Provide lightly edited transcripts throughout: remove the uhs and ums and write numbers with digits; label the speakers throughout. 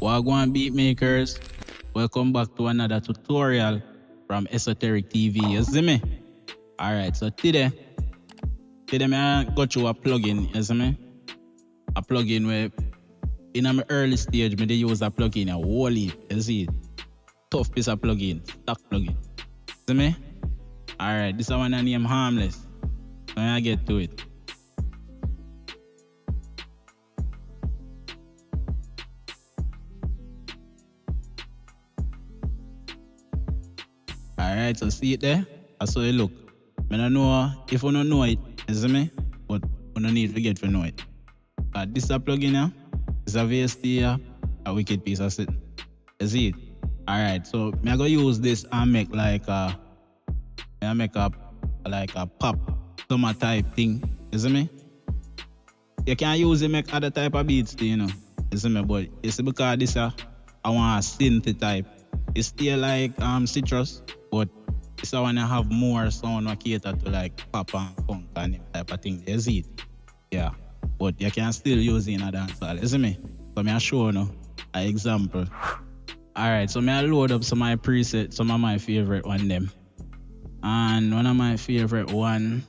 Speaker 1: Wagwan Beatmakers, welcome back to another tutorial from Esoteric TV. You see me? Alright, so today I go through a plugin, you see me? A plugin where in my early stage, me they use a plugin, a whole heap, you see it? Tough piece of plugin, stock plugin. See me? Alright, this is one I name Harmless. So I get to it. Alright, so see it there? That's how it look. I don't know if you don't know it, you see me? But you don't need to get to know it. This is a plugin here. It's a VST here. A wicked piece of shit. You see it? Alright, so I'm gonna use this and make like a pop summer type thing. You see me? You can use it make other type of beats too, you know. You see me? But you see because this I want a synth type. It's still like citrus, but this I wanna have more sound that cater to like pop and funk and them type of thing. You see it? Yeah. But you can still use it in a dancehall. You see me? So I show you an example. Alright, so I load up some of my presets, some of my favorite one them. And one of my favorite one,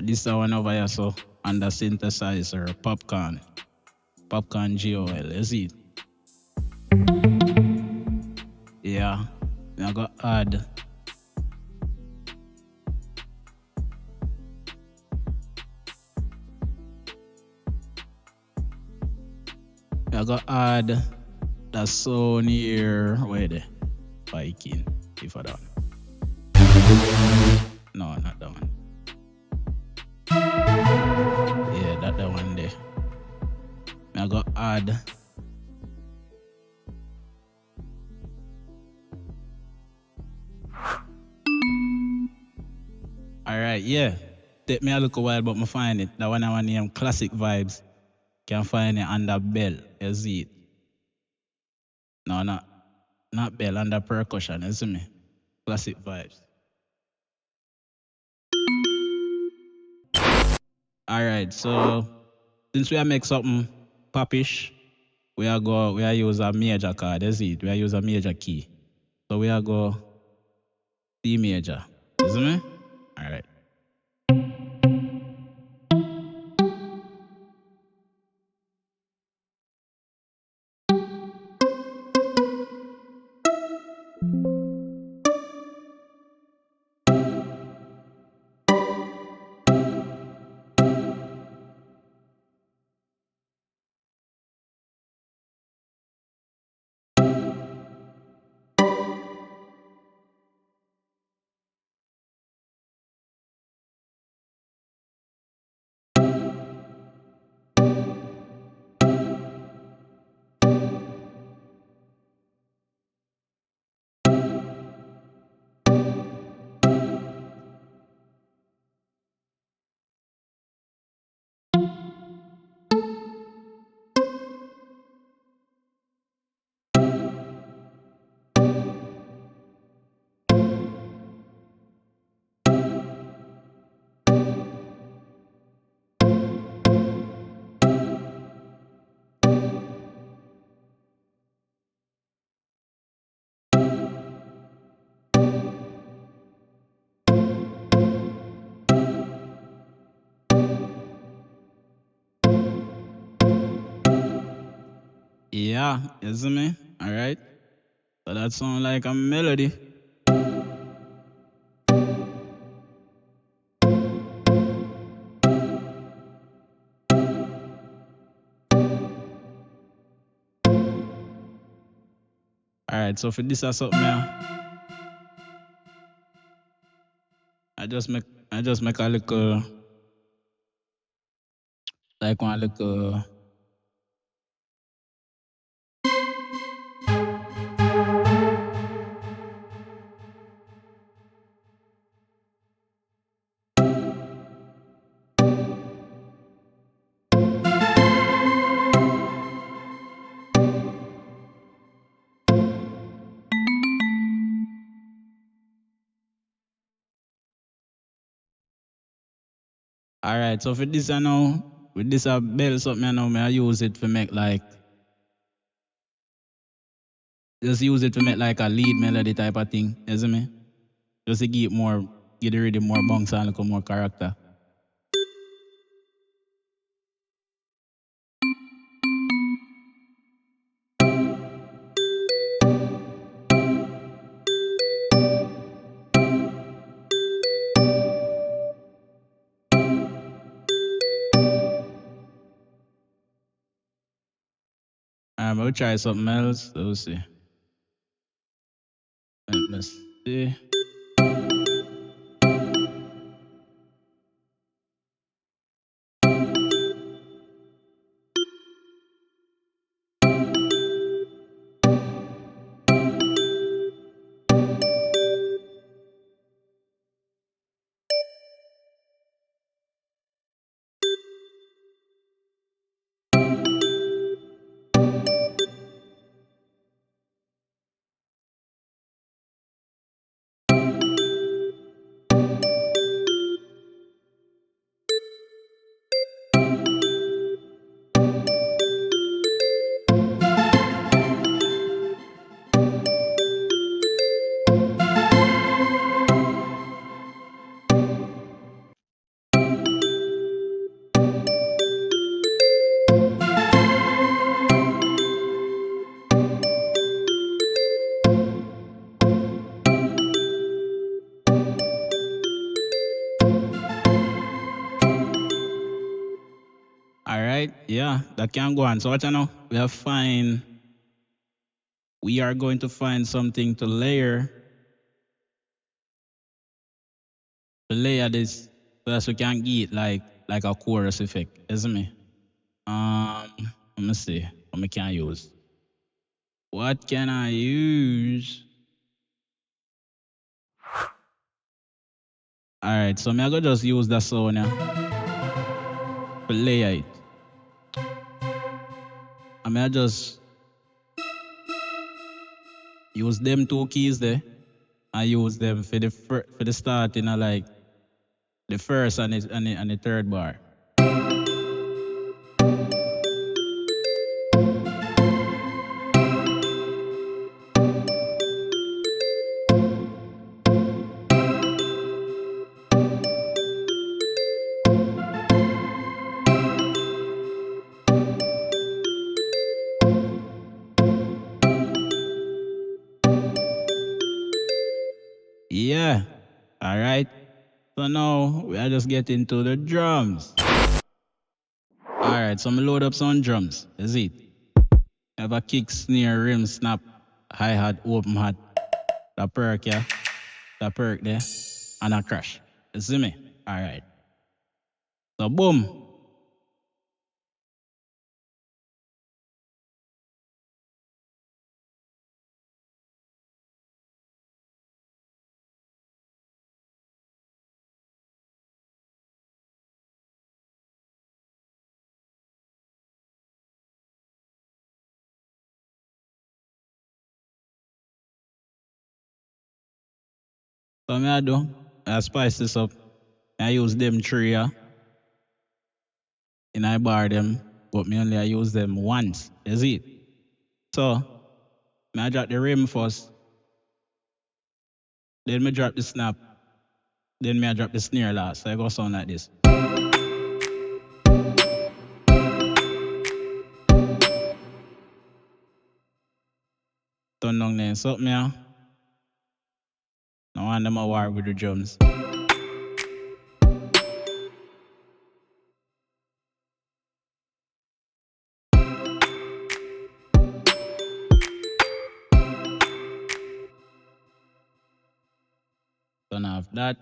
Speaker 1: this one over here, so under synthesizer, Popcorn GOL, you see it? Yeah, I got add. I got add the sound here. Wait there. Viking. If I don't. No, not that one. Yeah, that one there. I got add. Alright, yeah. Take me a look a while, but I find it. That one I want name Classic Vibes. Can find it under bell. You see it? No, not bell, under percussion. You see me? Classic Vibes. Alright, so since we are make something popish, we are use a major chord. You see it? We are use a major key. So we are go C major. You see me? Alright. Yeah, you see me? Alright. So that sound like a melody. Alright, so for this or something I just make a little like one little. Alright, so for this now, With this bell something I know me I use it to make like just use it to make like a lead melody type of thing. You see me? Just to give the rhythm more bounce and look more character. We'll try something else. We'll see. Let me see. All right, yeah, that can go on. So what you know? We are going to find something to layer this so that we can get like a chorus effect, isn't me? Let me see what we can use. What can I use? All right, so I'm gonna just use that sound to layer it. I'm gonna just use them two keys there. I use them for the start in like the first and the third bar. Yeah. All right. So now we are just getting to the drums. All right. So I'm load up some drums. That's it. Have a kick, snare, rim, snap, hi hat, open hat, the perk, yeah, the perk there, and a crash. You see me? All right. So boom. So me I do. I spice this up. I use them three, yeah, and I bar them, but me only I use them once. You see? So me I drop the rim first, then me drop the snap, then me I drop the snare last. So I go sound like this. Turn down there something, yeah. Now want them a war with the drums. Turn off that.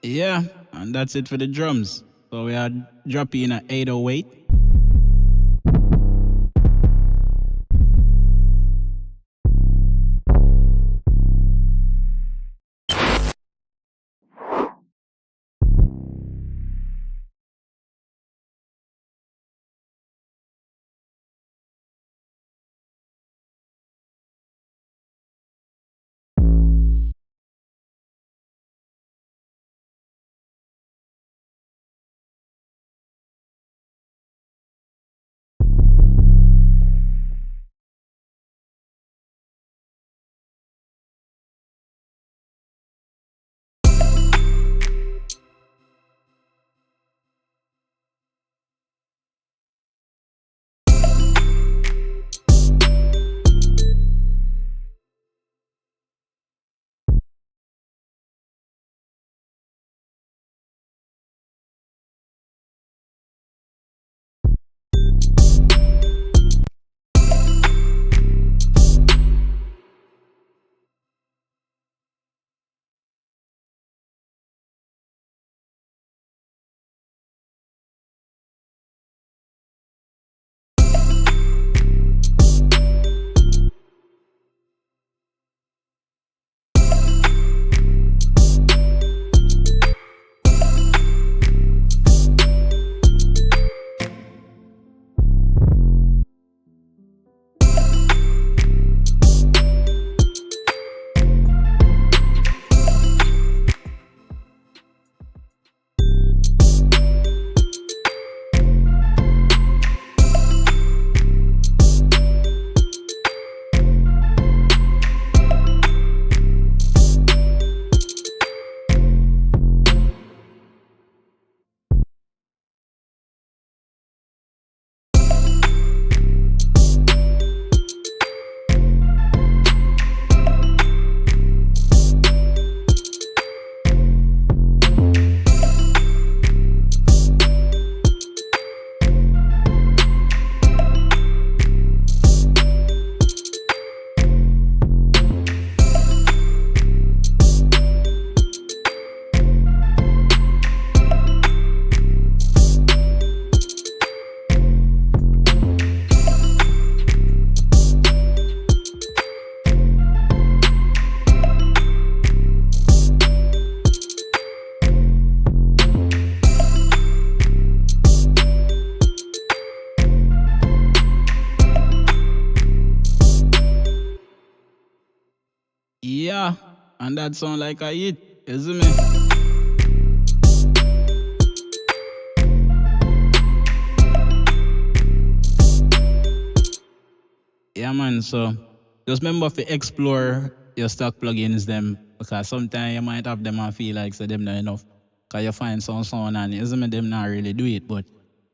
Speaker 1: Yeah, and that's it for the drums. So we are dropping a 808. Yeah, and that sound like a hit, isn't it? Yeah, man. So just remember to explore your stock plugins them because sometimes you might have them and feel like say them not enough. Cause you find some sound and isn't it them not really do it, but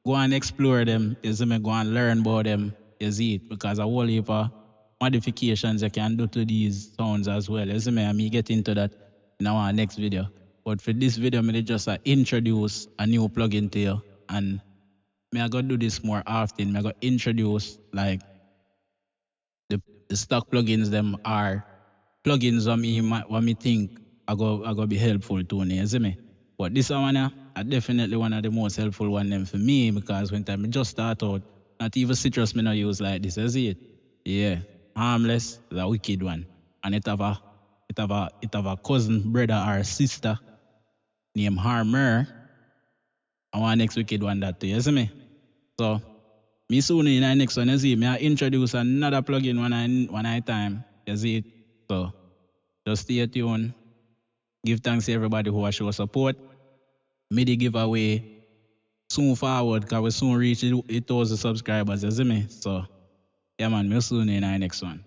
Speaker 1: go and explore them. Isn't it? Go and learn about them. Is it because a whole heap of modifications you can do to these sounds as well. Isn't it? And me get into that in our next video. But for this video, me just introduce a new plugin to you and me I go do this more often. Me I go introduce like the, the stock plugins them are plugins what me think I go be helpful to me, you see me? But this one I definitely one of the most helpful one them for me because when time I just start out, not even citrus me not use like this, you see it? Yeah. Harmless is a wicked one. And it have a cousin, brother or sister named Harmer. I want next wicked one that too, you see me? So me soon in the next one, you see, me I introduce another plugin one I time. You see it? So just stay tuned. Give thanks to everybody who has show support. Me the giveaway soon forward because we soon reach 8,000 subscribers, you see me? So yeah man, me soon in the next one.